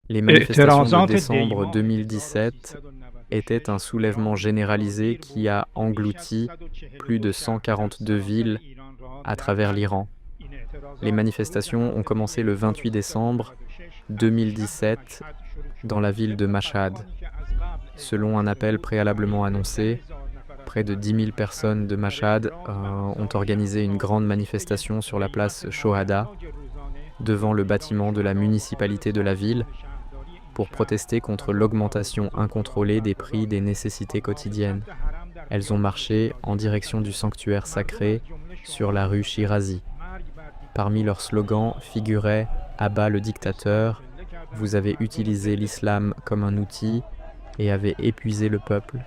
Les manifestations de اعتراضات décembre دیما 2017 était un soulèvement généralisé qui a englouti plus de 142 villes à travers l'Iran. Les manifestations ont commencé le 28 décembre 2017 dans la ville de Mashhad. Selon un appel préalablement annoncé, près de 10 000 personnes de Mashhad ont organisé une grande manifestation sur la place Shohada, devant le bâtiment de la municipalité de la ville, pour protester contre l'augmentation incontrôlée des prix des nécessités quotidiennes. Elles ont marché en direction du sanctuaire sacré sur la rue Shirazi. Parmi leurs slogans figurait « Abat le dictateur »,« Vous avez utilisé l'islam comme un outil et avez épuisé le peuple »,«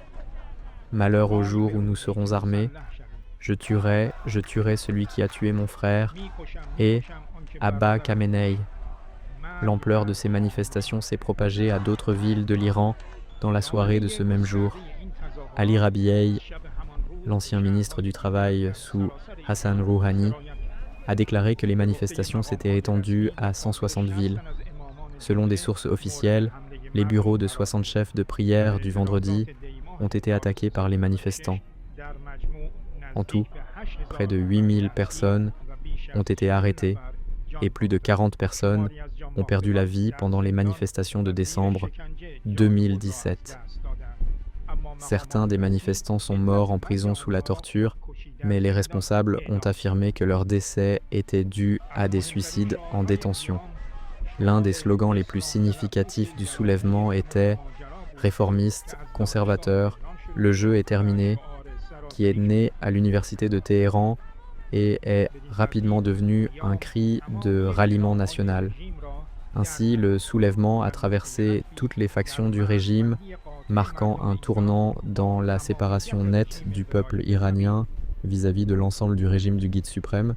Malheur au jour où nous serons armés »,« je tuerai celui qui a tué mon frère » et « Abba Khamenei ». L'ampleur de ces manifestations s'est propagée à d'autres villes de l'Iran dans la soirée de ce même jour. Ali Rabiei, l'ancien ministre du Travail sous Hassan Rouhani, a déclaré que les manifestations s'étaient étendues à 160 villes. Selon des sources officielles, les bureaux de 60 chefs de prière du vendredi ont été attaqués par les manifestants. En tout, près de 8000 personnes ont été arrêtées et plus de 40 personnes ont perdu la vie pendant les manifestations de décembre 2017. Certains des manifestants sont morts en prison sous la torture, mais les responsables ont affirmé que leur décès était dû à des suicides en détention. L'un des slogans les plus significatifs du soulèvement était « Réformiste, conservateur, le jeu est terminé », qui est né à l'université de Téhéran et est rapidement devenu un cri de ralliement national. Ainsi, le soulèvement a traversé toutes les factions du régime, marquant un tournant dans la séparation nette du peuple iranien vis-à-vis de l'ensemble du régime du Guide suprême.